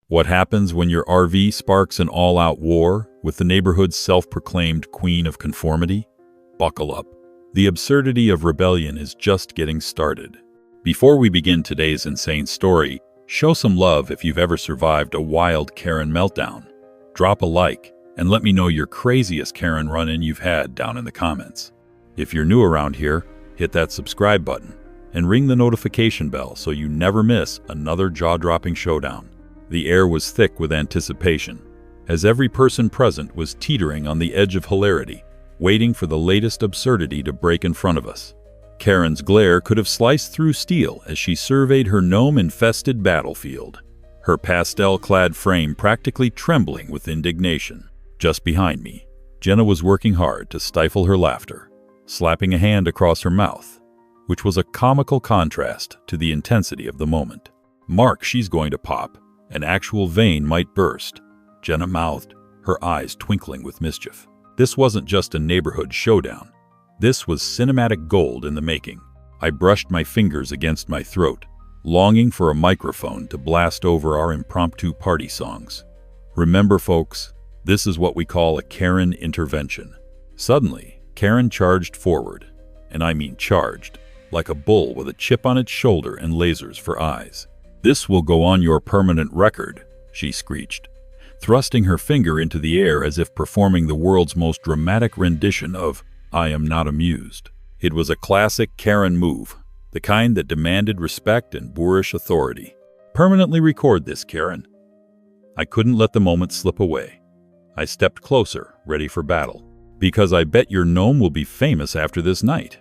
What happens when your RV sparks an all-out war with the neighborhood's self-proclaimed queen of conformity? Buckle up. The absurdity of rebellion is just getting started. Before we begin today's insane story, show some love if you've ever survived a wild Karen meltdown. Drop a like and let me know your craziest Karen run-in you've had down in the comments. If you're new around here, hit that subscribe button and ring the notification bell so you never miss another jaw-dropping showdown. The air was thick with anticipation, as every person present was teetering on the edge of hilarity, waiting for the latest absurdity to break in front of us. Karen's glare could have sliced through steel as she surveyed her gnome-infested battlefield, her pastel-clad frame practically trembling with indignation. Just behind me, Jenna was working hard to stifle her laughter, slapping a hand across her mouth, which was a comical contrast to the intensity of the moment. "Mark, she's going to pop. An actual vein might burst," Jenna mouthed, her eyes twinkling with mischief. This wasn't just a neighborhood showdown. This was cinematic gold in the making. I brushed my fingers against my throat, longing for a microphone to blast over our impromptu party songs. Remember, folks, this is what we call a Karen intervention. Suddenly, Karen charged forward, and I mean charged, like a bull with a chip on its shoulder and lasers for eyes. "This will go on your permanent record," she screeched, thrusting her finger into the air as if performing the world's most dramatic rendition of "I am not amused." It was a classic Karen move, the kind that demanded respect and boorish authority. "Permanently record this, Karen." I couldn't let the moment slip away. I stepped closer, ready for battle. "Because I bet your gnome will be famous after this night.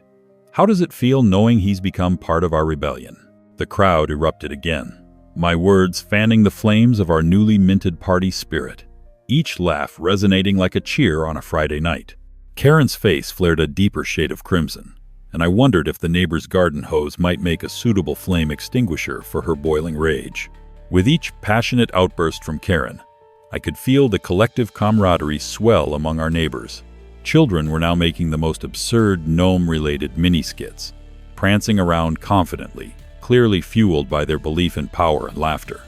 How does it feel knowing he's become part of our rebellion?" The crowd erupted again, my words fanning the flames of our newly minted party spirit, each laugh resonating like a cheer on a Friday night. Karen's face flared a deeper shade of crimson, and I wondered if the neighbor's garden hose might make a suitable flame extinguisher for her boiling rage. With each passionate outburst from Karen, I could feel the collective camaraderie swell among our neighbors. Children were now making the most absurd gnome-related mini-skits, prancing around confidently, clearly fueled by their belief in power and laughter.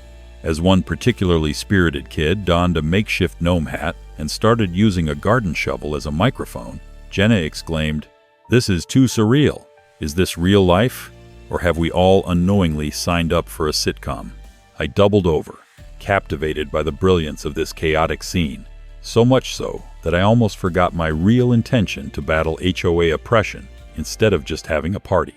As one particularly spirited kid donned a makeshift gnome hat and started using a garden shovel as a microphone, Jenna exclaimed, "This is too surreal. Is this real life? Or have we all unknowingly signed up for a sitcom?" I doubled over, captivated by the brilliance of this chaotic scene, so much so that I almost forgot my real intention to battle HOA oppression instead of just having a party.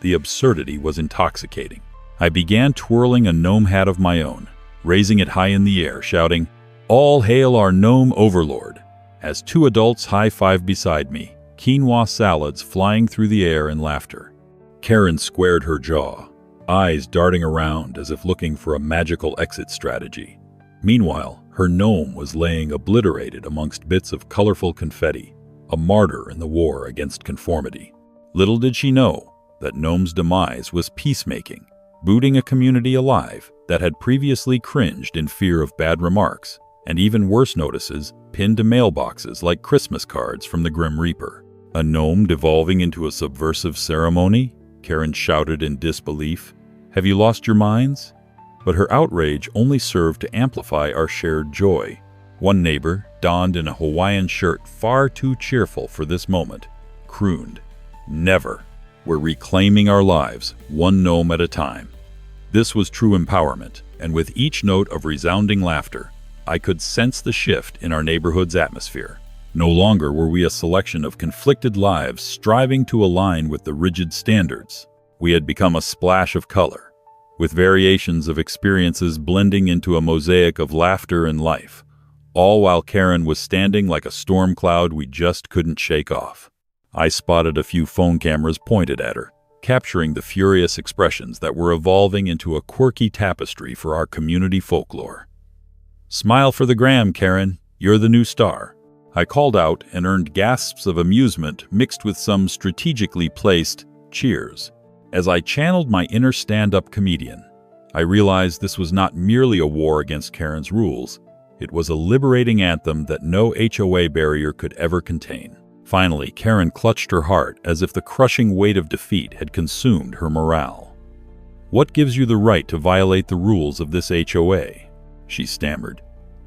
The absurdity was intoxicating. I began twirling a gnome hat of my own, raising it high in the air, shouting, "All hail our gnome overlord," as two adults high-fived beside me, quinoa salads flying through the air in laughter. Karen squared her jaw, eyes darting around as if looking for a magical exit strategy. Meanwhile, her gnome was laying obliterated amongst bits of colorful confetti, a martyr in the war against conformity. Little did she know that Gnome's demise was peacemaking, booting a community alive that had previously cringed in fear of bad remarks, and even worse notices pinned to mailboxes like Christmas cards from the Grim Reaper. "A gnome devolving into a subversive ceremony?" Karen shouted in disbelief. "Have you lost your minds?" But her outrage only served to amplify our shared joy. One neighbor, donned in a Hawaiian shirt far too cheerful for this moment, crooned, "Never. We're reclaiming our lives, one gnome at a time." This was true empowerment, and with each note of resounding laughter, I could sense the shift in our neighborhood's atmosphere. No longer were we a selection of conflicted lives striving to align with the rigid standards. We had become a splash of color, with variations of experiences blending into a mosaic of laughter and life, all while Karen was standing like a storm cloud we just couldn't shake off. I spotted a few phone cameras pointed at her, capturing the furious expressions that were evolving into a quirky tapestry for our community folklore. "Smile for the gram, Karen. You're the new star." I called out and earned gasps of amusement mixed with some strategically placed cheers. As I channeled my inner stand-up comedian, I realized this was not merely a war against Karen's rules. It was a liberating anthem that no HOA barrier could ever contain. Finally, Karen clutched her heart as if the crushing weight of defeat had consumed her morale. "What gives you the right to violate the rules of this HOA?" she stammered.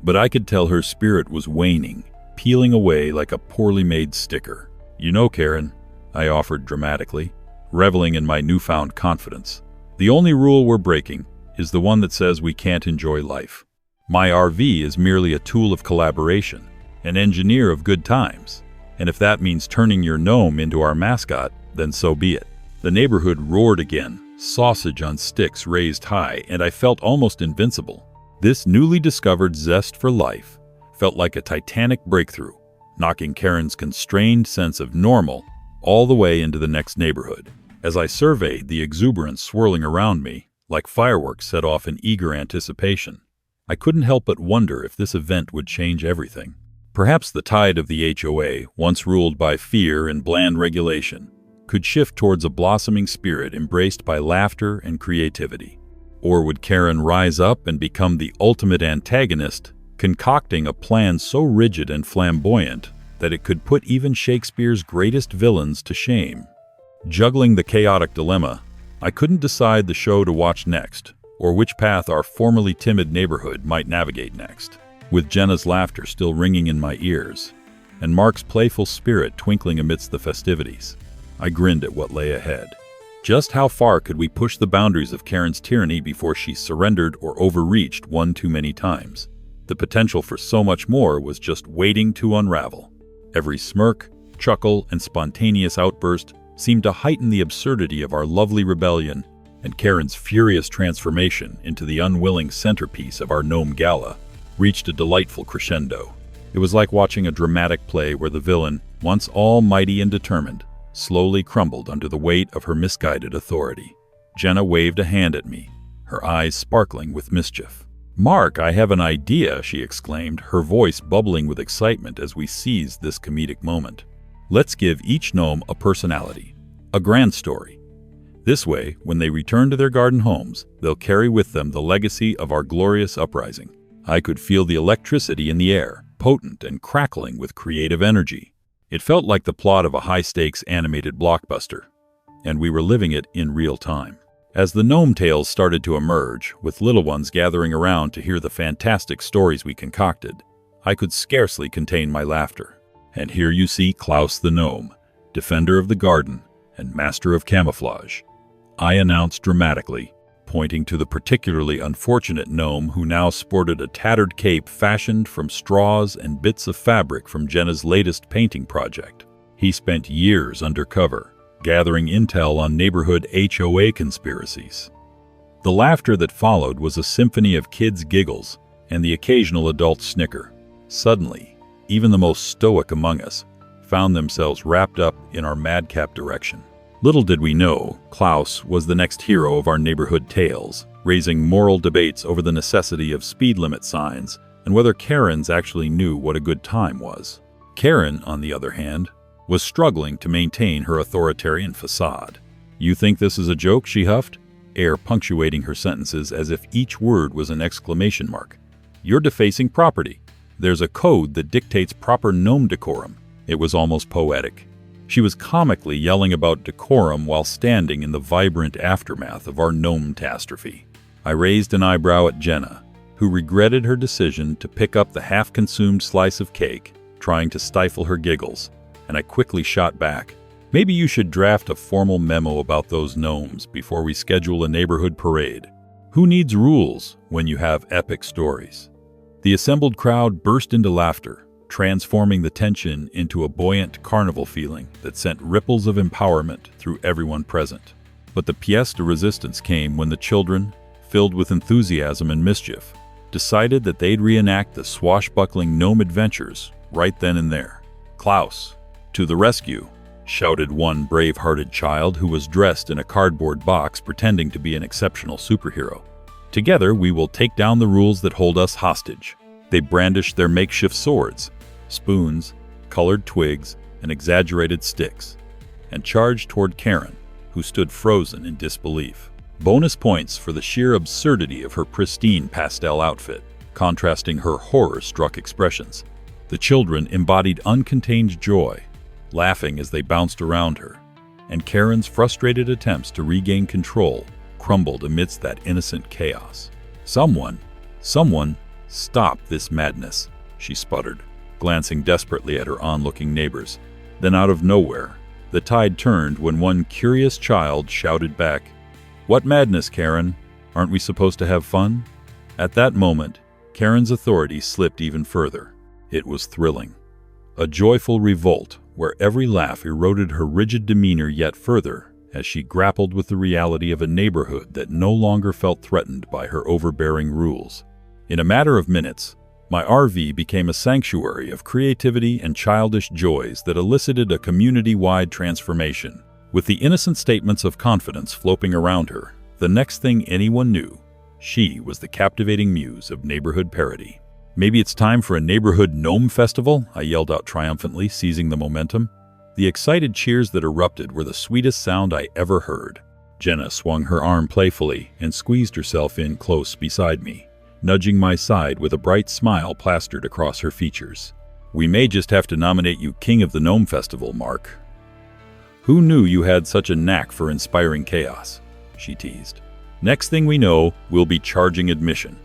But I could tell her spirit was waning, peeling away like a poorly made sticker. "You know, Karen," I offered dramatically, reveling in my newfound confidence, "the only rule we're breaking is the one that says we can't enjoy life. My RV is merely a tool of collaboration, an engineer of good times, and if that means turning your gnome into our mascot, then so be it." The neighborhood roared again, sausage on sticks raised high, and I felt almost invincible. This newly discovered zest for life felt like a titanic breakthrough, knocking Karen's constrained sense of normal all the way into the next neighborhood. As I surveyed the exuberance swirling around me, like fireworks set off in eager anticipation, I couldn't help but wonder if this event would change everything. Perhaps the tide of the HOA, once ruled by fear and bland regulation, could shift towards a blossoming spirit embraced by laughter and creativity. Or would Karen rise up and become the ultimate antagonist, concocting a plan so rigid and flamboyant that it could put even Shakespeare's greatest villains to shame? Juggling the chaotic dilemma, I couldn't decide the show to watch next, or which path our formerly timid neighborhood might navigate next. With Jenna's laughter still ringing in my ears, and Mark's playful spirit twinkling amidst the festivities, I grinned at what lay ahead. Just how far could we push the boundaries of Karen's tyranny before she surrendered or overreached one too many times? The potential for so much more was just waiting to unravel. Every smirk, chuckle, and spontaneous outburst seemed to heighten the absurdity of our lovely rebellion, and Karen's furious transformation into the unwilling centerpiece of our gnome gala reached a delightful crescendo. It was like watching a dramatic play where the villain, once almighty and determined, slowly crumbled under the weight of her misguided authority. Jenna waved a hand at me, her eyes sparkling with mischief. "Mark, I have an idea," she exclaimed, her voice bubbling with excitement as we seized this comedic moment. "Let's give each gnome a personality, a grand story. This way, when they return to their garden homes, they'll carry with them the legacy of our glorious uprising." I could feel the electricity in the air, potent and crackling with creative energy. It felt like the plot of a high-stakes animated blockbuster, and we were living it in real time. As the gnome tales started to emerge, with little ones gathering around to hear the fantastic stories we concocted, I could scarcely contain my laughter. "And here you see Klaus the gnome, defender of the garden and master of camouflage," I announced dramatically, pointing to the particularly unfortunate gnome who now sported a tattered cape fashioned from straws and bits of fabric from Jenna's latest painting project. He spent years undercover, gathering intel on neighborhood HOA conspiracies. The laughter that followed was a symphony of kids' giggles and the occasional adult snicker. Suddenly, even the most stoic among us found themselves wrapped up in our madcap direction. Little did we know, Klaus was the next hero of our neighborhood tales, raising moral debates over the necessity of speed limit signs and whether Karens actually knew what a good time was. Karen, on the other hand, was struggling to maintain her authoritarian facade. "You think this is a joke?" she huffed, air punctuating her sentences as if each word was an exclamation mark. "You're defacing property. There's a code that dictates proper gnome decorum." It was almost poetic. She was comically yelling about decorum while standing in the vibrant aftermath of our gnome-tastrophe. I raised an eyebrow at Jenna, who regretted her decision to pick up the half-consumed slice of cake, trying to stifle her giggles, and I quickly shot back. "Maybe you should draft a formal memo about those gnomes before we schedule a neighborhood parade. Who needs rules when you have epic stories?" The assembled crowd burst into laughter, transforming the tension into a buoyant carnival feeling that sent ripples of empowerment through everyone present. But the pièce de résistance came when the children, filled with enthusiasm and mischief, decided that they'd reenact the swashbuckling gnome adventures right then and there. "Klaus, to the rescue!" shouted one brave-hearted child who was dressed in a cardboard box pretending to be an exceptional superhero. "Together we will take down the rules that hold us hostage." They brandished their makeshift swords, spoons, colored twigs, and exaggerated sticks, and charged toward Karen, who stood frozen in disbelief. Bonus points for the sheer absurdity of her pristine pastel outfit, contrasting her horror-struck expressions. The children embodied uncontained joy, laughing as they bounced around her, and Karen's frustrated attempts to regain control crumbled amidst that innocent chaos. Someone "Stop this madness," she sputtered, glancing desperately at her onlooking neighbors. Then out of nowhere, the tide turned when one curious child shouted back, "What madness, Karen? Aren't we supposed to have fun?" At that moment, Karen's authority slipped even further. It was thrilling. A joyful revolt where every laugh eroded her rigid demeanor yet further as she grappled with the reality of a neighborhood that no longer felt threatened by her overbearing rules. In a matter of minutes, my RV became a sanctuary of creativity and childish joys that elicited a community-wide transformation. With the innocent statements of confidence floating around her, the next thing anyone knew, she was the captivating muse of neighborhood parody. "Maybe it's time for a neighborhood gnome festival," I yelled out triumphantly, seizing the momentum. The excited cheers that erupted were the sweetest sound I ever heard. Jenna swung her arm playfully and squeezed herself in close beside me, nudging my side with a bright smile plastered across her features. "We may just have to nominate you King of the Gnome Festival, Mark." "Who knew you had such a knack for inspiring chaos?" she teased. "Next thing we know, we'll be charging admission."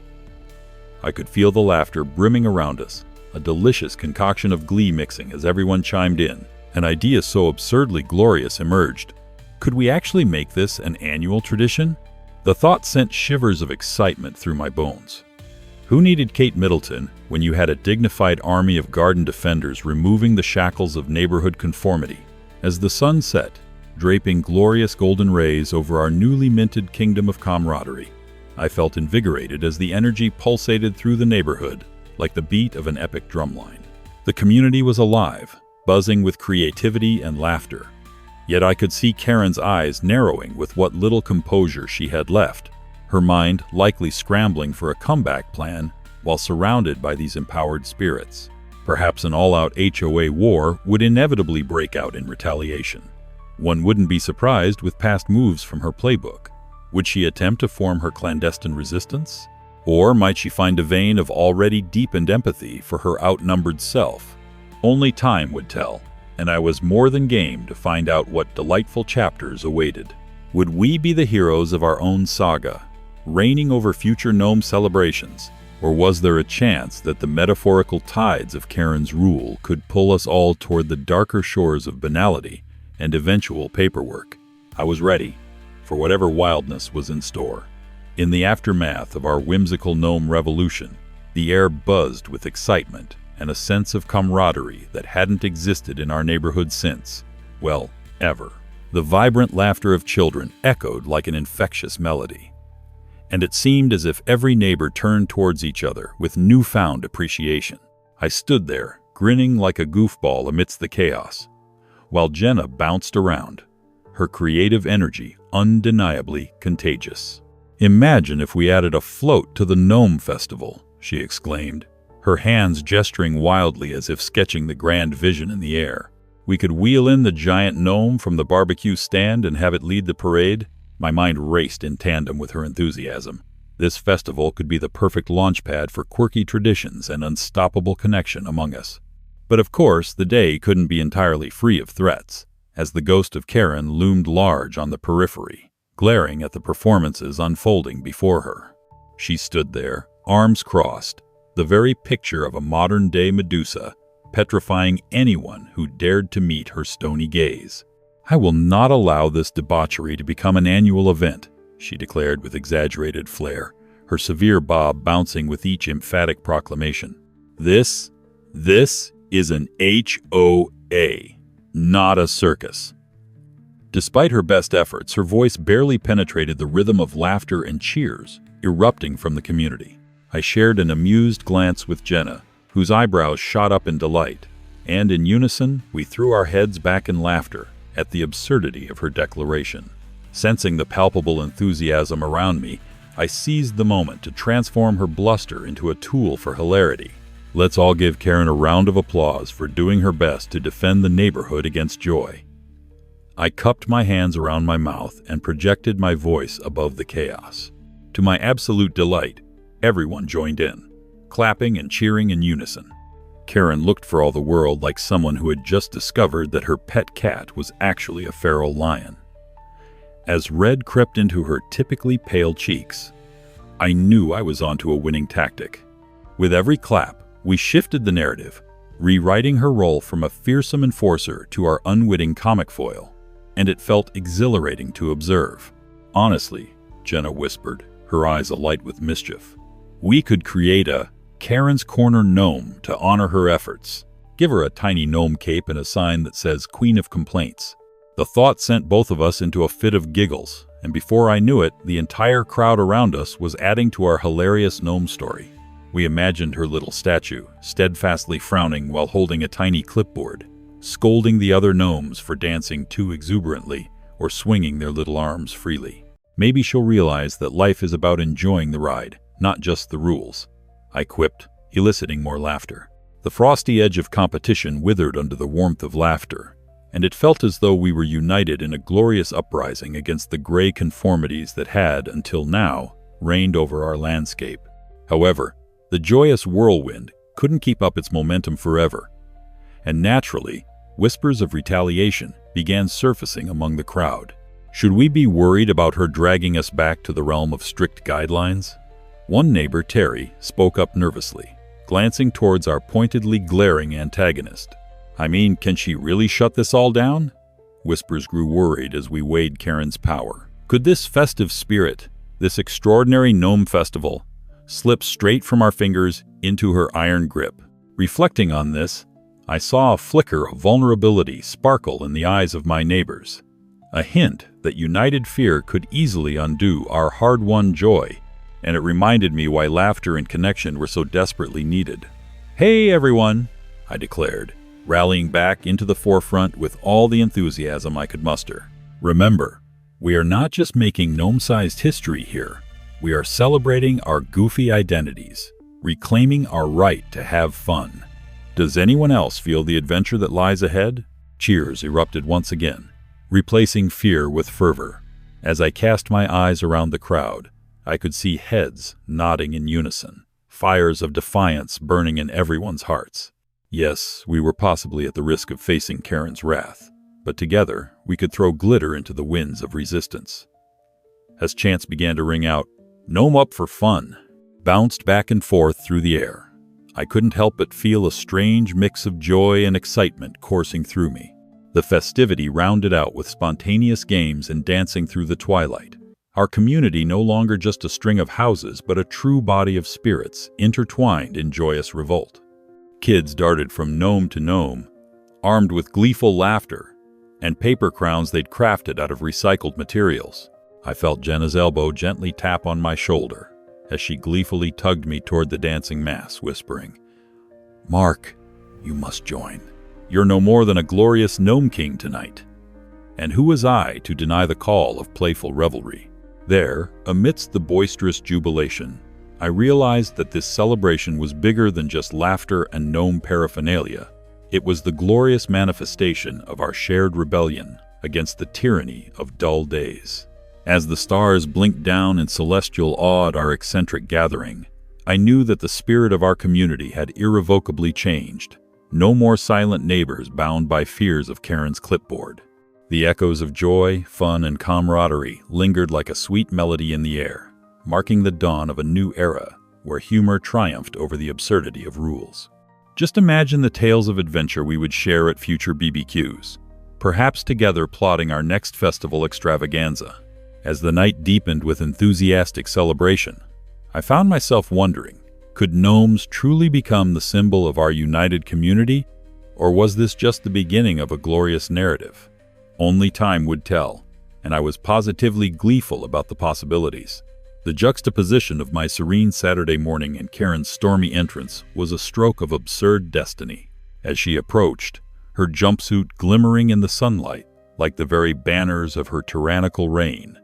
I could feel the laughter brimming around us, a delicious concoction of glee mixing as everyone chimed in. An idea so absurdly glorious emerged. Could we actually make this an annual tradition? The thought sent shivers of excitement through my bones. Who needed Kate Middleton when you had a dignified army of garden defenders removing the shackles of neighborhood conformity? As the sun set, draping glorious golden rays over our newly minted kingdom of camaraderie, I felt invigorated as the energy pulsated through the neighborhood like the beat of an epic drumline. The community was alive, buzzing with creativity and laughter. Yet I could see Karen's eyes narrowing with what little composure she had left, her mind likely scrambling for a comeback plan while surrounded by these empowered spirits. Perhaps an all-out HOA war would inevitably break out in retaliation. One wouldn't be surprised with past moves from her playbook. Would she attempt to form her clandestine resistance? Or might she find a vein of already deepened empathy for her outnumbered self? Only time would tell, and I was more than game to find out what delightful chapters awaited. Would we be the heroes of our own saga, reigning over future gnome celebrations? Or was there a chance that the metaphorical tides of Karen's rule could pull us all toward the darker shores of banality and eventual paperwork? I was ready for whatever wildness was in store. In the aftermath of our whimsical gnome revolution, the air buzzed with excitement and a sense of camaraderie that hadn't existed in our neighborhood since, well, ever. The vibrant laughter of children echoed like an infectious melody, and it seemed as if every neighbor turned towards each other with newfound appreciation. I stood there, grinning like a goofball amidst the chaos, while Jenna bounced around, her creative energy undeniably contagious. "Imagine if we added a float to the Gnome Festival," she exclaimed, her hands gesturing wildly as if sketching the grand vision in the air. "We could wheel in the giant gnome from the barbecue stand and have it lead the parade." My mind raced in tandem with her enthusiasm. This festival could be the perfect launchpad for quirky traditions and unstoppable connection among us. But of course, the day couldn't be entirely free of threats, as the ghost of Karen loomed large on the periphery, glaring at the performances unfolding before her. She stood there, arms crossed, the very picture of a modern-day Medusa, petrifying anyone who dared to meet her stony gaze. "I will not allow this debauchery to become an annual event," she declared with exaggerated flair, her severe bob bouncing with each emphatic proclamation. This is an HOA, not a circus." Despite her best efforts, her voice barely penetrated the rhythm of laughter and cheers erupting from the community. I shared an amused glance with Jenna, whose eyebrows shot up in delight, and in unison we threw our heads back in laughter at the absurdity of her declaration. Sensing the palpable enthusiasm around me, I seized the moment to transform her bluster into a tool for hilarity. Let's all give Karen a round of applause for doing her best to defend the neighborhood against joy. I cupped my hands around my mouth and projected my voice above the chaos. To my absolute delight, everyone joined in, clapping and cheering in unison. Karen looked for all the world like someone who had just discovered that her pet cat was actually a feral lion. As red crept into her typically pale cheeks, I knew I was onto a winning tactic. With every clap, we shifted the narrative, rewriting her role from a fearsome enforcer to our unwitting comic foil, and it felt exhilarating to observe. Honestly, Jenna whispered, her eyes alight with mischief, we could create a Karen's Corner gnome to honor her efforts. Give her a tiny gnome cape and a sign that says Queen of Complaints. The thought sent both of us into a fit of giggles, and before I knew it, the entire crowd around us was adding to our hilarious gnome story. We imagined her little statue, steadfastly frowning while holding a tiny clipboard, scolding the other gnomes for dancing too exuberantly or swinging their little arms freely. Maybe she'll realize that life is about enjoying the ride, not just the rules, I quipped, eliciting more laughter. The frosty edge of competition withered under the warmth of laughter, and it felt as though we were united in a glorious uprising against the gray conformities that had, until now, reigned over our landscape. However, the joyous whirlwind couldn't keep up its momentum forever, and naturally, whispers of retaliation began surfacing among the crowd. Should we be worried about her dragging us back to the realm of strict guidelines? One neighbor, Terry, spoke up nervously, glancing towards our pointedly glaring antagonist. I mean, can she really shut this all down? Whispers grew worried as we weighed Karen's power. Could this festive spirit, this extraordinary gnome festival, slip straight from our fingers into her iron grip? Reflecting on this, I saw a flicker of vulnerability sparkle in the eyes of my neighbors, a hint that united fear could easily undo our hard-won joy, and it reminded me why laughter and connection were so desperately needed. Hey everyone, I declared, rallying back into the forefront with all the enthusiasm I could muster. Remember, we are not just making gnome-sized history here. We are celebrating our goofy identities, reclaiming our right to have fun. Does anyone else feel the adventure that lies ahead? Cheers erupted once again, replacing fear with fervor. As I cast my eyes around the crowd, I could see heads nodding in unison, fires of defiance burning in everyone's hearts. Yes, we were possibly at the risk of facing Karen's wrath, but together we could throw glitter into the winds of resistance. As chants began to ring out, "Gnome up for fun," bounced back and forth through the air, I couldn't help but feel a strange mix of joy and excitement coursing through me. The festivity rounded out with spontaneous games and dancing through the twilight. Our community no longer just a string of houses, but a true body of spirits intertwined in joyous revolt. Kids darted from gnome to gnome, armed with gleeful laughter and paper crowns they'd crafted out of recycled materials. I felt Jenna's elbow gently tap on my shoulder as she gleefully tugged me toward the dancing mass, whispering, "Mark, you must join. You're no more than a glorious gnome king tonight." And who was I to deny the call of playful revelry? There, amidst the boisterous jubilation, I realized that this celebration was bigger than just laughter and gnome paraphernalia. It was the glorious manifestation of our shared rebellion against the tyranny of dull days. As the stars blinked down in celestial awe at our eccentric gathering, I knew that the spirit of our community had irrevocably changed. No more silent neighbors bound by fears of Karen's clipboard. The echoes of joy, fun, and camaraderie lingered like a sweet melody in the air, marking the dawn of a new era where humor triumphed over the absurdity of rules. Just imagine the tales of adventure we would share at future BBQs, perhaps together plotting our next festival extravaganza. As the night deepened with enthusiastic celebration, I found myself wondering, could gnomes truly become the symbol of our united community, or was this just the beginning of a glorious narrative? Only time would tell, and I was positively gleeful about the possibilities. The juxtaposition of my serene Saturday morning and Karen's stormy entrance was a stroke of absurd destiny. As she approached, her jumpsuit glimmering in the sunlight like the very banners of her tyrannical reign,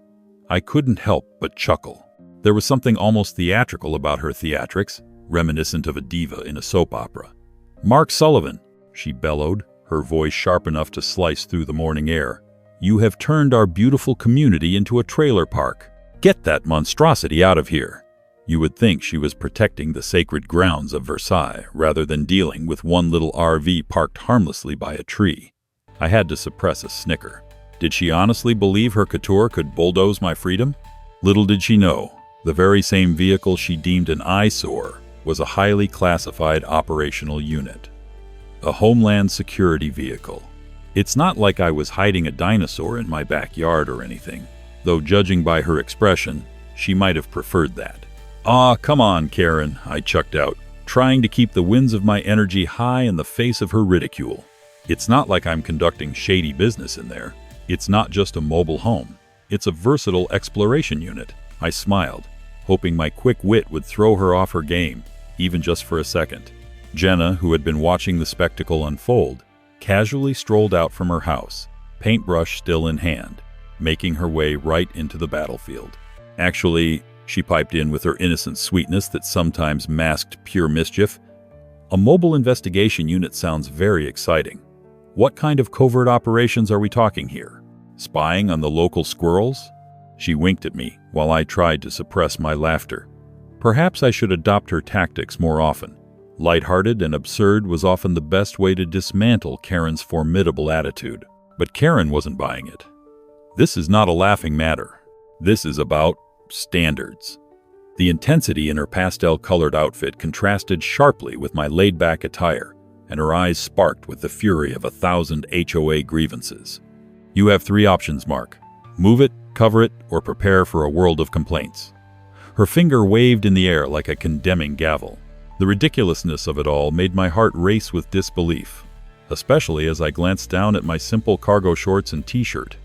I couldn't help but chuckle. There was something almost theatrical about her theatrics, reminiscent of a diva in a soap opera. "Mark Sullivan," she bellowed, her voice sharp enough to slice through the morning air, "you have turned our beautiful community into a trailer park. Get that monstrosity out of here." You would think she was protecting the sacred grounds of Versailles rather than dealing with one little RV parked harmlessly by a tree. I had to suppress a snicker. Did she honestly believe her couture could bulldoze my freedom? Little did she know, the very same vehicle she deemed an eyesore was a highly classified operational unit, a Homeland Security vehicle. It's not like I was hiding a dinosaur in my backyard or anything, though judging by her expression, she might have preferred that. "Aw, come on, Karen," I chucked out, trying to keep the winds of my energy high in the face of her ridicule. "It's not like I'm conducting shady business in there. It's not just a mobile home. It's a versatile exploration unit." I smiled, hoping my quick wit would throw her off her game, even just for a second. Jenna, who had been watching the spectacle unfold, casually strolled out from her house, paintbrush still in hand, making her way right into the battlefield. "Actually," she piped in with her innocent sweetness that sometimes masked pure mischief, "a mobile investigation unit sounds very exciting. What kind of covert operations are we talking here? Spying on the local squirrels?" She winked at me while I tried to suppress my laughter. Perhaps I should adopt her tactics more often. Lighthearted and absurd was often the best way to dismantle Karen's formidable attitude. But Karen wasn't buying it. "This is not a laughing matter. This is about standards." The intensity in her pastel-colored outfit contrasted sharply with my laid-back attire, and her eyes sparked with the fury of 1,000 HOA grievances. "You have 3 options, Mark. Move it, cover it, or prepare for a world of complaints." Her finger waved in the air like a condemning gavel. The ridiculousness of it all made my heart race with disbelief, especially as I glanced down at my simple cargo shorts and t-shirt.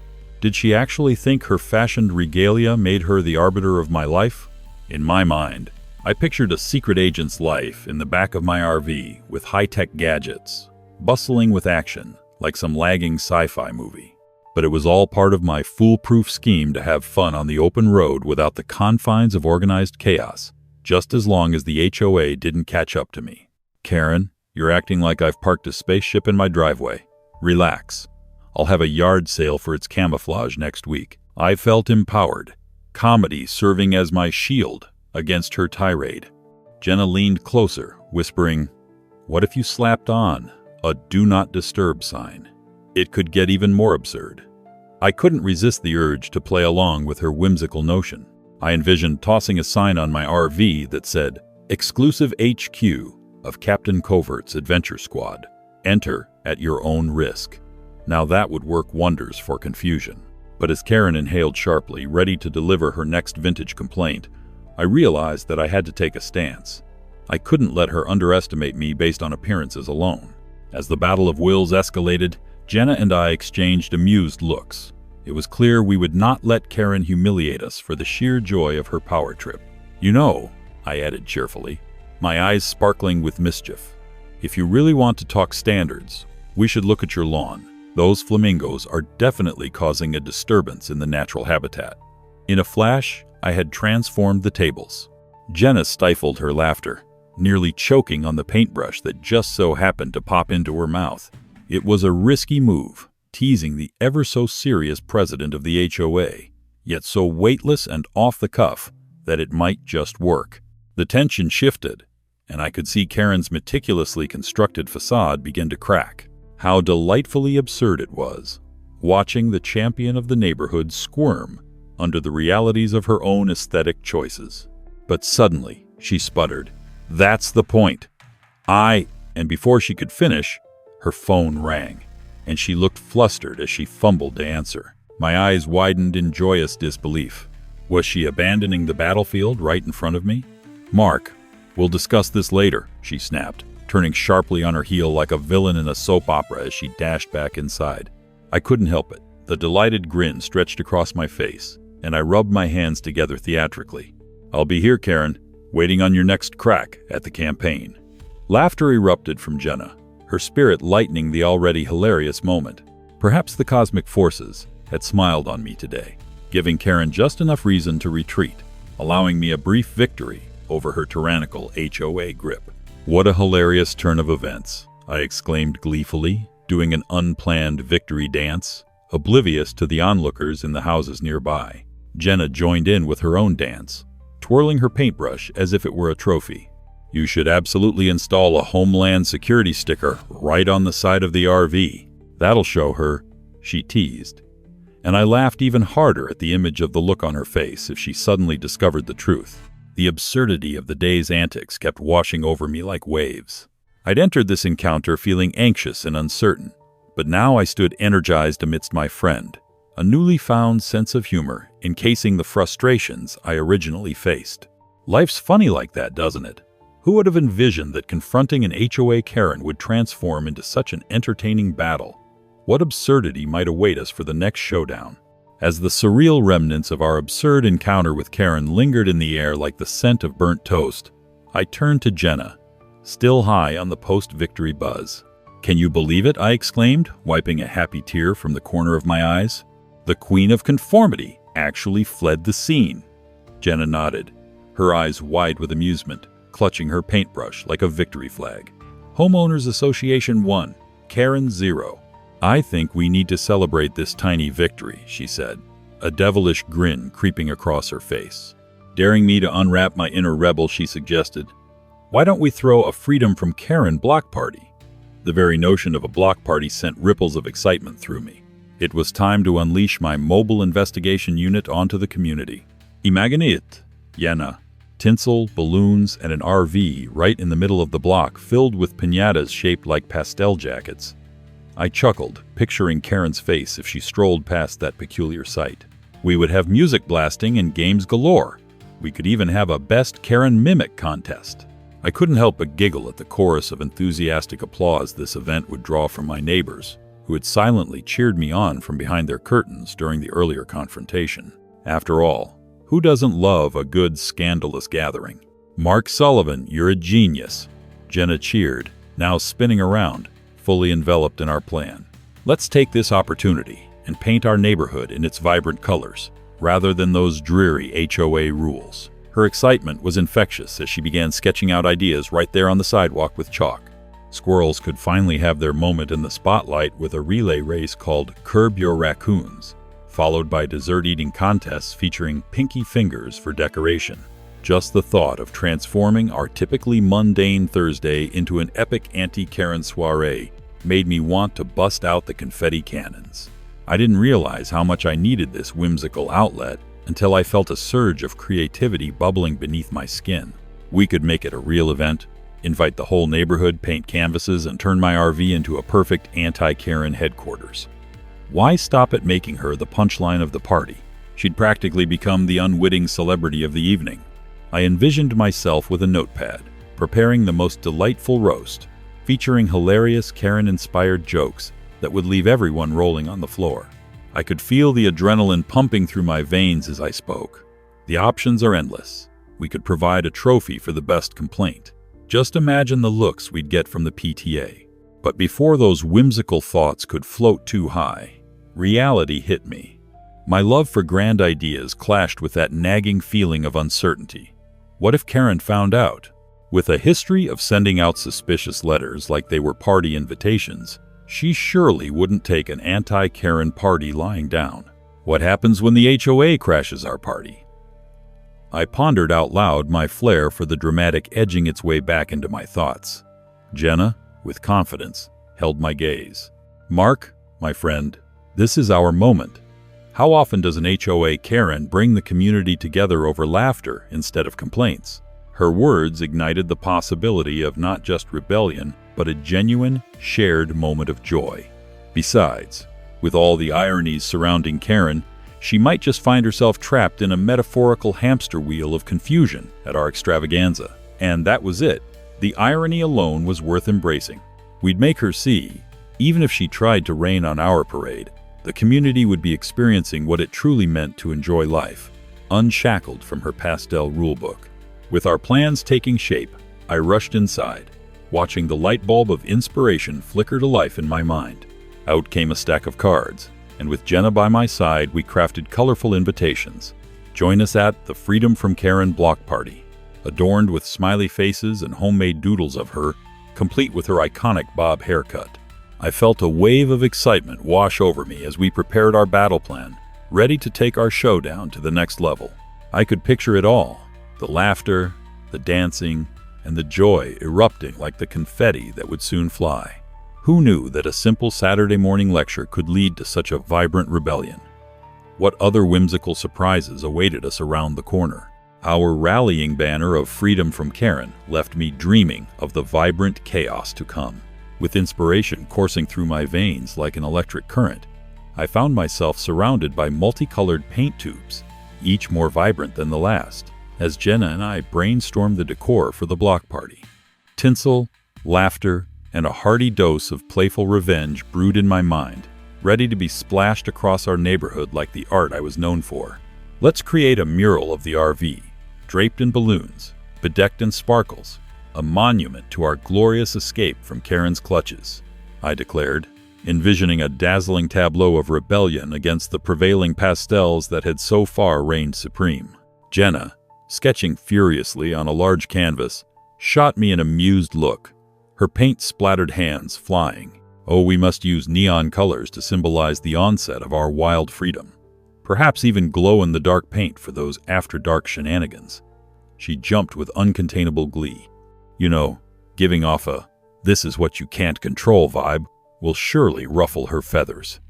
Did she actually think her fashioned regalia made her the arbiter of my life? In my mind, I pictured a secret agent's life in the back of my RV with high-tech gadgets, bustling with action like some lagging sci-fi movie. But it was all part of my foolproof scheme to have fun on the open road without the confines of organized chaos, just as long as the HOA didn't catch up to me. "Karen, you're acting like I've parked a spaceship in my driveway. Relax. I'll have a yard sale for its camouflage next week." I felt empowered, comedy serving as my shield against her tirade. Jenna leaned closer, whispering, "What if you slapped on a do not disturb sign? It could get even more absurd." I couldn't resist the urge to play along with her whimsical notion. I envisioned tossing a sign on my RV that said, "Exclusive HQ of Captain Covert's Adventure Squad. Enter at your own risk." Now that would work wonders for confusion. But as Karen inhaled sharply, ready to deliver her next vintage complaint, I realized that I had to take a stance. I couldn't let her underestimate me based on appearances alone. As the battle of wills escalated, Jenna and I exchanged amused looks. It was clear we would not let Karen humiliate us for the sheer joy of her power trip. "You know," I added cheerfully, my eyes sparkling with mischief, "if you really want to talk standards, we should look at your lawn. Those flamingos are definitely causing a disturbance in the natural habitat." In a flash, I had transformed the tables. Jenna stifled her laughter, nearly choking on the paintbrush that just so happened to pop into her mouth. It was a risky move, teasing the ever-so-serious president of the HOA, yet so weightless and off the cuff that it might just work. The tension shifted, and I could see Karen's meticulously constructed facade begin to crack. How delightfully absurd it was, watching the champion of the neighborhood squirm under the realities of her own aesthetic choices. But suddenly, she sputtered, "That's the point. And before she could finish, her phone rang, and she looked flustered as she fumbled to answer. My eyes widened in joyous disbelief. Was she abandoning the battlefield right in front of me? "Mark, we'll discuss this later," she snapped, turning sharply on her heel like a villain in a soap opera as she dashed back inside. I couldn't help it. The delighted grin stretched across my face, and I rubbed my hands together theatrically. "I'll be here, Karen, waiting on your next crack at the campaign." Laughter erupted from Jenna, her spirit lightening the already hilarious moment. Perhaps the cosmic forces had smiled on me today, giving Karen just enough reason to retreat, allowing me a brief victory over her tyrannical HOA grip. "What a hilarious turn of events," I exclaimed gleefully, doing an unplanned victory dance, oblivious to the onlookers in the houses nearby. Jenna joined in with her own dance, twirling her paintbrush as if it were a trophy. "You should absolutely install a Homeland Security sticker right on the side of the RV. That'll show her," she teased. And I laughed even harder at the image of the look on her face if she suddenly discovered the truth. The absurdity of the day's antics kept washing over me like waves. I'd entered this encounter feeling anxious and uncertain, but now I stood energized amidst my friend, a newly found sense of humor encasing the frustrations I originally faced. Life's funny like that, doesn't it? Who would have envisioned that confronting an HOA Karen would transform into such an entertaining battle? What absurdity might await us for the next showdown? As the surreal remnants of our absurd encounter with Karen lingered in the air like the scent of burnt toast, I turned to Jenna, still high on the post-victory buzz. "Can you believe it?" I exclaimed, wiping a happy tear from the corner of my eyes. "The Queen of Conformity actually fled the scene." Jenna nodded, her eyes wide with amusement, clutching her paintbrush like a victory flag. "Homeowners Association 1, Karen 0. I think we need to celebrate this tiny victory," she said, a devilish grin creeping across her face. Daring me to unwrap my inner rebel, she suggested, "Why don't we throw a Freedom from Karen block party?" The very notion of a block party sent ripples of excitement through me. It was time to unleash my mobile investigation unit onto the community. Imagine it, Jenna. Tinsel, balloons, and an RV right in the middle of the block filled with piñatas shaped like pastel jackets. I chuckled, picturing Karen's face if she strolled past that peculiar sight. We would have music blasting and games galore. We could even have a Best Karen Mimic contest. I couldn't help but giggle at the chorus of enthusiastic applause this event would draw from my neighbors, who had silently cheered me on from behind their curtains during the earlier confrontation. After all, who doesn't love a good scandalous gathering? "Mark Sullivan, you're a genius," Jenna cheered, now spinning around, fully enveloped in our plan. "Let's take this opportunity and paint our neighborhood in its vibrant colors, rather than those dreary HOA rules." Her excitement was infectious as she began sketching out ideas right there on the sidewalk with chalk. Squirrels could finally have their moment in the spotlight with a relay race called Curb Your Raccoons, followed by dessert-eating contests featuring pinky fingers for decoration. Just the thought of transforming our typically mundane Thursday into an epic anti-Karen soiree made me want to bust out the confetti cannons. I didn't realize how much I needed this whimsical outlet until I felt a surge of creativity bubbling beneath my skin. We could make it a real event, invite the whole neighborhood, paint canvases, and turn my RV into a perfect anti-Karen headquarters. Why stop at making her the punchline of the party? She'd practically become the unwitting celebrity of the evening. I envisioned myself with a notepad, preparing the most delightful roast, featuring hilarious Karen-inspired jokes that would leave everyone rolling on the floor. I could feel the adrenaline pumping through my veins as I spoke. The options are endless. We could provide a trophy for the best complaint. Just imagine the looks we'd get from the PTA. But before those whimsical thoughts could float too high, reality hit me. My love for grand ideas clashed with that nagging feeling of uncertainty. What if Karen found out? With a history of sending out suspicious letters like they were party invitations, she surely wouldn't take an anti-Karen party lying down. What happens when the HOA crashes our party? I pondered out loud, my flair for the dramatic edging its way back into my thoughts. Jenna, with confidence, held my gaze. "Mark, my friend, this is our moment. How often does an HOA Karen bring the community together over laughter instead of complaints?" Her words ignited the possibility of not just rebellion, but a genuine, shared moment of joy. Besides, with all the ironies surrounding Karen, she might just find herself trapped in a metaphorical hamster wheel of confusion at our extravaganza. And that was it. The irony alone was worth embracing. We'd make her see, even if she tried to rain on our parade, the community would be experiencing what it truly meant to enjoy life, unshackled from her pastel rulebook. With our plans taking shape, I rushed inside, watching the light bulb of inspiration flicker to life in my mind. Out came a stack of cards, and with Jenna by my side, we crafted colorful invitations. Join us at the Freedom from Karen block party, adorned with smiley faces and homemade doodles of her, complete with her iconic bob haircut. I felt a wave of excitement wash over me as we prepared our battle plan, ready to take our showdown to the next level. I could picture it all, the laughter, the dancing, and the joy erupting like the confetti that would soon fly. Who knew that a simple Saturday morning lecture could lead to such a vibrant rebellion? What other whimsical surprises awaited us around the corner? Our rallying banner of freedom from Karen left me dreaming of the vibrant chaos to come. With inspiration coursing through my veins like an electric current, I found myself surrounded by multicolored paint tubes, each more vibrant than the last, as Jenna and I brainstormed the decor for the block party. Tinsel, laughter, and a hearty dose of playful revenge brewed in my mind, ready to be splashed across our neighborhood like the art I was known for. Let's create a mural of the RV, draped in balloons, bedecked in sparkles, a monument to our glorious escape from Karen's clutches, I declared, envisioning a dazzling tableau of rebellion against the prevailing pastels that had so far reigned supreme. Jenna, sketching furiously on a large canvas, shot me an amused look, her paint-splattered hands flying. Oh, we must use neon colors to symbolize the onset of our wild freedom. Perhaps even glow-in-the-dark paint for those after-dark shenanigans. She jumped with uncontainable glee. You know, giving off a "this is what you can't control" vibe will surely ruffle her feathers.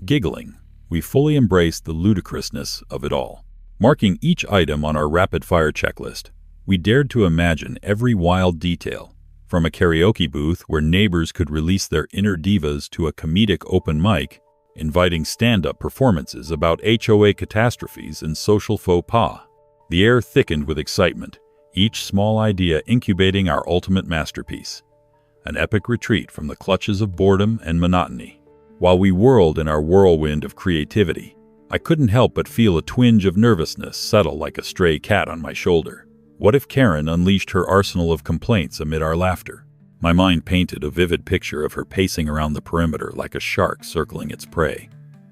Giggling, we fully embraced the ludicrousness of it all. Marking each item on our rapid-fire checklist, we dared to imagine every wild detail, from a karaoke booth where neighbors could release their inner divas to a comedic open mic, inviting stand-up performances about HOA catastrophes and social faux pas. The air thickened with excitement, each small idea incubating our ultimate masterpiece, an epic retreat from the clutches of boredom and monotony. While we whirled in our whirlwind of creativity, I couldn't help but feel a twinge of nervousness settle like a stray cat on my shoulder. What if Karen unleashed her arsenal of complaints amid our laughter? My mind painted a vivid picture of her pacing around the perimeter like a shark circling its prey.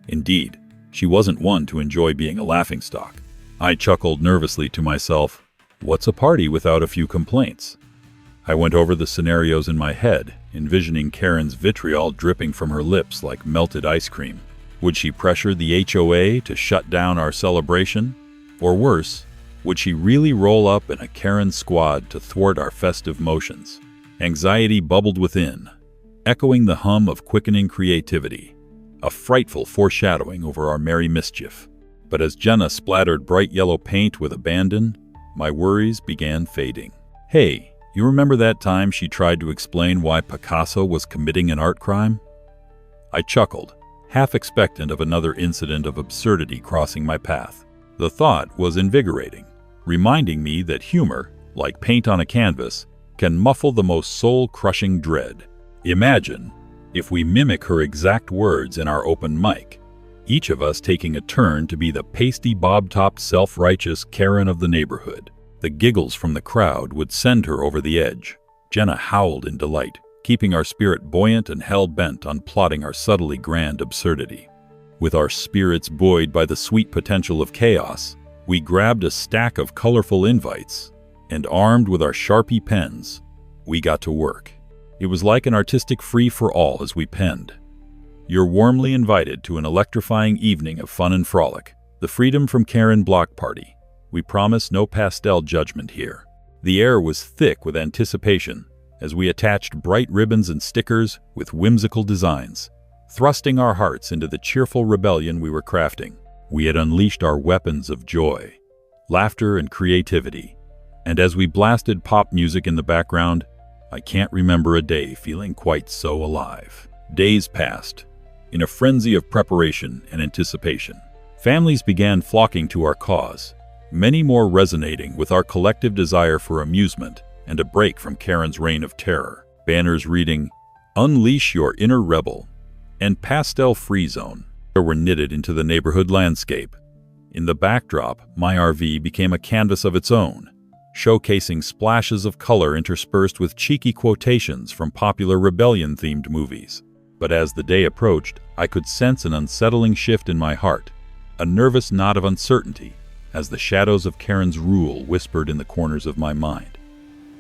Indeed, she wasn't one to enjoy being a laughingstock. I chuckled nervously to myself, what's a party without a few complaints? I went over the scenarios in my head, envisioning Karen's vitriol dripping from her lips like melted ice cream. Would she pressure the HOA to shut down our celebration? Or worse, would she really roll up in a Karen squad to thwart our festive motions? Anxiety bubbled within, echoing the hum of quickening creativity, a frightful foreshadowing over our merry mischief. But as Jenna splattered bright yellow paint with abandon, my worries began fading. Hey, you remember that time she tried to explain why Picasso was committing an art crime? I chuckled, half expectant of another incident of absurdity crossing my path. The thought was invigorating, reminding me that humor, like paint on a canvas, can muffle the most soul-crushing dread. Imagine if we mimic her exact words in our open mic, each of us taking a turn to be the pasty bob-topped self-righteous Karen of the neighborhood. The giggles from the crowd would send her over the edge. Jenna howled in delight, keeping our spirit buoyant and hell-bent on plotting our subtly grand absurdity. With our spirits buoyed by the sweet potential of chaos, we grabbed a stack of colorful invites, and armed with our Sharpie pens, we got to work. It was like an artistic free-for-all as we penned. You're warmly invited to an electrifying evening of fun and frolic, the Freedom from Karen block party. We promise no pastel judgment here. The air was thick with anticipation as we attached bright ribbons and stickers with whimsical designs, thrusting our hearts into the cheerful rebellion we were crafting. We had unleashed our weapons of joy, laughter, and creativity. And as we blasted pop music in the background, I can't remember a day feeling quite so alive. Days passed, in a frenzy of preparation and anticipation. Families began flocking to our cause, many more resonating with our collective desire for amusement and a break from Karen's reign of terror. Banners reading, "Unleash your inner rebel," and "Pastel-free zone" were knitted into the neighborhood landscape. In the backdrop, my RV became a canvas of its own, showcasing splashes of color interspersed with cheeky quotations from popular rebellion-themed movies. But as the day approached, I could sense an unsettling shift in my heart, a nervous knot of uncertainty, as the shadows of Karen's rule whispered in the corners of my mind.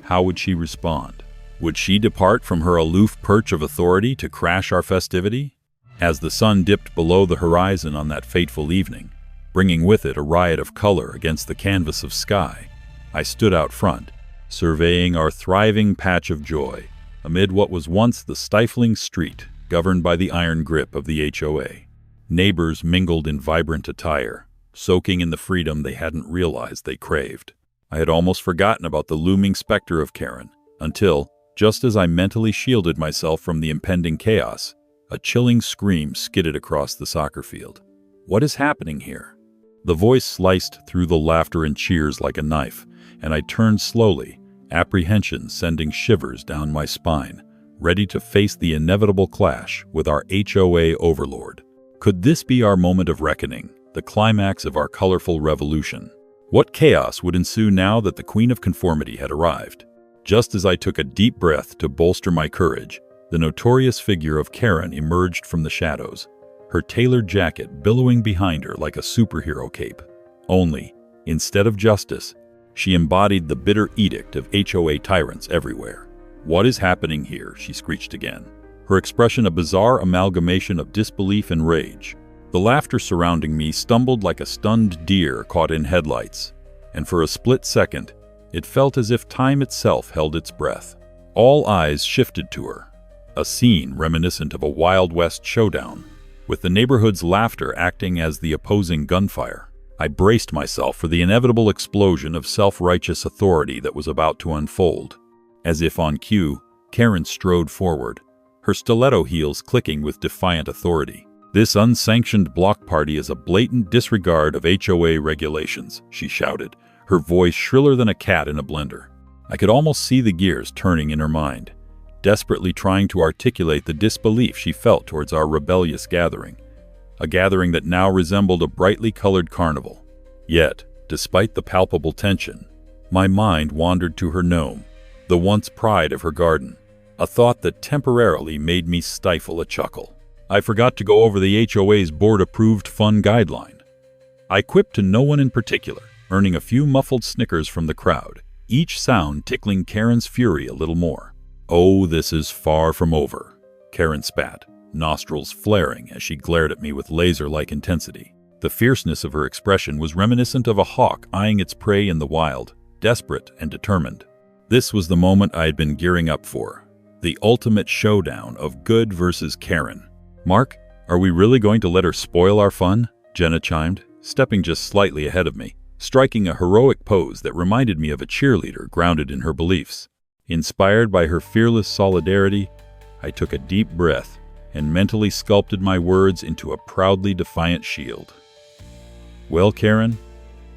How would she respond? Would she depart from her aloof perch of authority to crash our festivity? As the sun dipped below the horizon on that fateful evening, bringing with it a riot of color against the canvas of sky, I stood out front, surveying our thriving patch of joy, amid what was once the stifling street governed by the iron grip of the HOA. Neighbors mingled in vibrant attire, soaking in the freedom they hadn't realized they craved. I had almost forgotten about the looming specter of Karen, until, just as I mentally shielded myself from the impending chaos, a chilling scream skidded across the soccer field. What is happening here? The voice sliced through the laughter and cheers like a knife, and I turned slowly, apprehension sending shivers down my spine, ready to face the inevitable clash with our HOA overlord. Could this be our moment of reckoning, the climax of our colorful revolution? What chaos would ensue now that the Queen of Conformity had arrived? Just as I took a deep breath to bolster my courage, the notorious figure of Karen emerged from the shadows, her tailored jacket billowing behind her like a superhero cape. Only, instead of justice, she embodied the bitter edict of HOA tyrants everywhere. "What is happening here?" she screeched again, her expression a bizarre amalgamation of disbelief and rage. The laughter surrounding me stumbled like a stunned deer caught in headlights, and for a split second, it felt as if time itself held its breath. All eyes shifted to her, a scene reminiscent of a Wild West showdown, with the neighborhood's laughter acting as the opposing gunfire. I braced myself for the inevitable explosion of self-righteous authority that was about to unfold. As if on cue, Karen strode forward, her stiletto heels clicking with defiant authority. "This unsanctioned block party is a blatant disregard of HOA regulations," she shouted, her voice shriller than a cat in a blender. I could almost see the gears turning in her mind, desperately trying to articulate the disbelief she felt towards our rebellious gathering, a gathering that now resembled a brightly colored carnival. Yet, despite the palpable tension, my mind wandered to her gnome, the once pride of her garden, a thought that temporarily made me stifle a chuckle. I forgot to go over the HOA's board-approved fun guideline. I quipped to no one in particular, earning a few muffled snickers from the crowd, each sound tickling Karen's fury a little more. "Oh, this is far from over," Karen spat, nostrils flaring as she glared at me with laser-like intensity. The fierceness of her expression was reminiscent of a hawk eyeing its prey in the wild, desperate and determined. This was the moment I had been gearing up for, the ultimate showdown of good versus Karen. "Mark, are we really going to let her spoil our fun?" Jenna chimed, stepping just slightly ahead of me, striking a heroic pose that reminded me of a cheerleader grounded in her beliefs. Inspired by her fearless solidarity, I took a deep breath and mentally sculpted my words into a proudly defiant shield. "Well, Karen,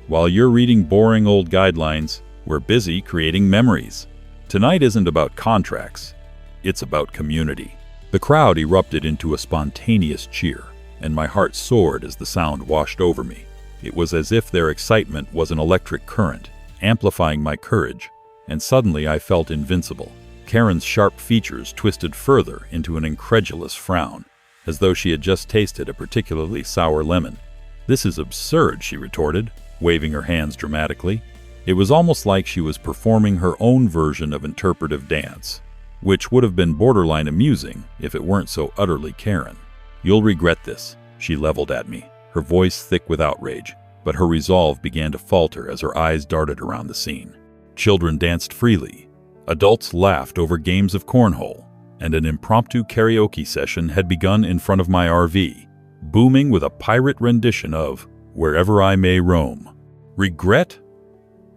while you're reading boring old guidelines, we're busy creating memories. Tonight isn't about contracts, it's about community." The crowd erupted into a spontaneous cheer, and my heart soared as the sound washed over me. It was as if their excitement was an electric current, amplifying my courage, and suddenly I felt invincible. Karen's sharp features twisted further into an incredulous frown, as though she had just tasted a particularly sour lemon. "This is absurd," she retorted, waving her hands dramatically. It was almost like she was performing her own version of interpretive dance, which would have been borderline amusing if it weren't so utterly Karen. "You'll regret this," she leveled at me, her voice thick with outrage, but her resolve began to falter as her eyes darted around the scene. Children danced freely, adults laughed over games of cornhole, and an impromptu karaoke session had begun in front of my RV, booming with a pirate rendition of "Wherever I May Roam." Regret?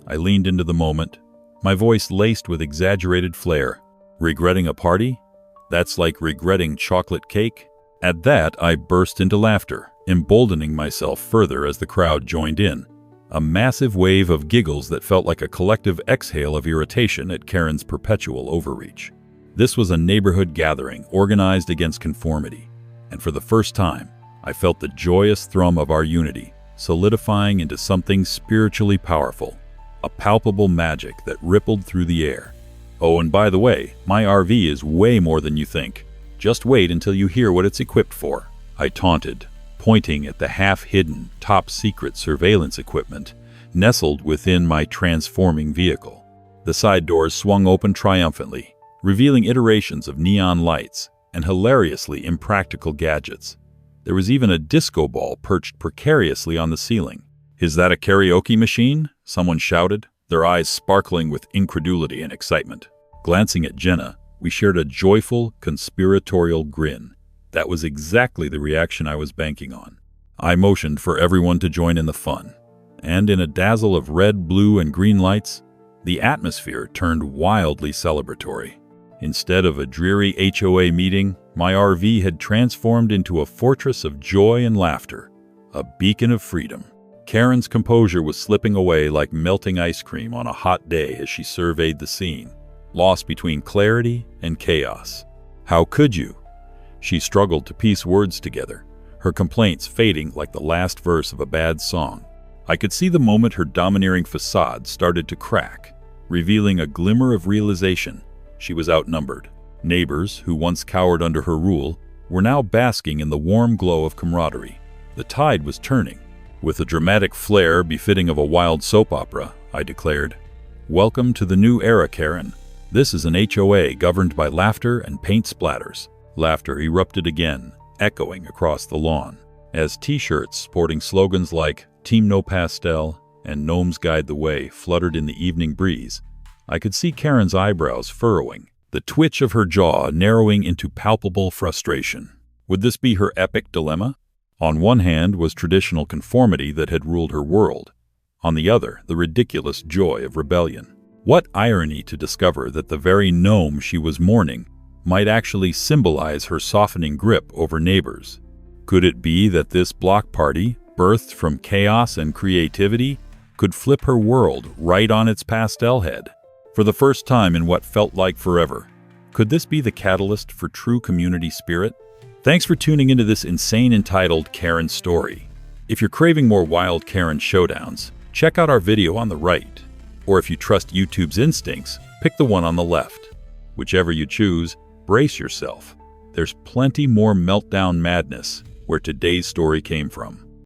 I leaned into the moment, my voice laced with exaggerated flair. Regretting a party? That's like regretting chocolate cake? At that, I burst into laughter, emboldening myself further as the crowd joined in. A massive wave of giggles that felt like a collective exhale of irritation at Karen's perpetual overreach. This was a neighborhood gathering organized against conformity, and for the first time, I felt the joyous thrum of our unity, solidifying into something spiritually powerful, a palpable magic that rippled through the air. "Oh, and by the way, my RV is way more than you think. Just wait until you hear what it's equipped for," I taunted, pointing at the half-hidden, top-secret surveillance equipment nestled within my transforming vehicle. The side doors swung open triumphantly, revealing iterations of neon lights and hilariously impractical gadgets. There was even a disco ball perched precariously on the ceiling. "Is that a karaoke machine?" someone shouted, their eyes sparkling with incredulity and excitement. Glancing at Jenna, we shared a joyful, conspiratorial grin. That was exactly the reaction I was banking on. I motioned for everyone to join in the fun, and in a dazzle of red, blue, and green lights, the atmosphere turned wildly celebratory. Instead of a dreary HOA meeting, my RV had transformed into a fortress of joy and laughter, a beacon of freedom. Karen's composure was slipping away like melting ice cream on a hot day as she surveyed the scene, lost between clarity and chaos. How could you? She struggled to piece words together, her complaints fading like the last verse of a bad song. I could see the moment her domineering facade started to crack, revealing a glimmer of realization. She was outnumbered. Neighbors, who once cowered under her rule, were now basking in the warm glow of camaraderie. The tide was turning. With a dramatic flair befitting of a wild soap opera, I declared, "Welcome to the new era, Karen. This is an HOA governed by laughter and paint splatters." Laughter erupted again, echoing across the lawn, as T-shirts sporting slogans like "Team No Pastel" and "Gnomes Guide the Way" fluttered in the evening breeze. I could see Karen's eyebrows furrowing, the twitch of her jaw narrowing into palpable frustration. Would this be her epic dilemma? On one hand was traditional conformity that had ruled her world. On the other, the ridiculous joy of rebellion. What irony to discover that the very gnome she was mourning might actually symbolize her softening grip over neighbors. Could it be that this block party, birthed from chaos and creativity, could flip her world right on its pastel head? For the first time in what felt like forever, could this be the catalyst for true community spirit? Thanks for tuning into this insane entitled Karen story. If you're craving more wild Karen showdowns, check out our video on the right. Or if you trust YouTube's instincts, pick the one on the left. Whichever you choose, brace yourself. There's plenty more meltdown madness where today's story came from.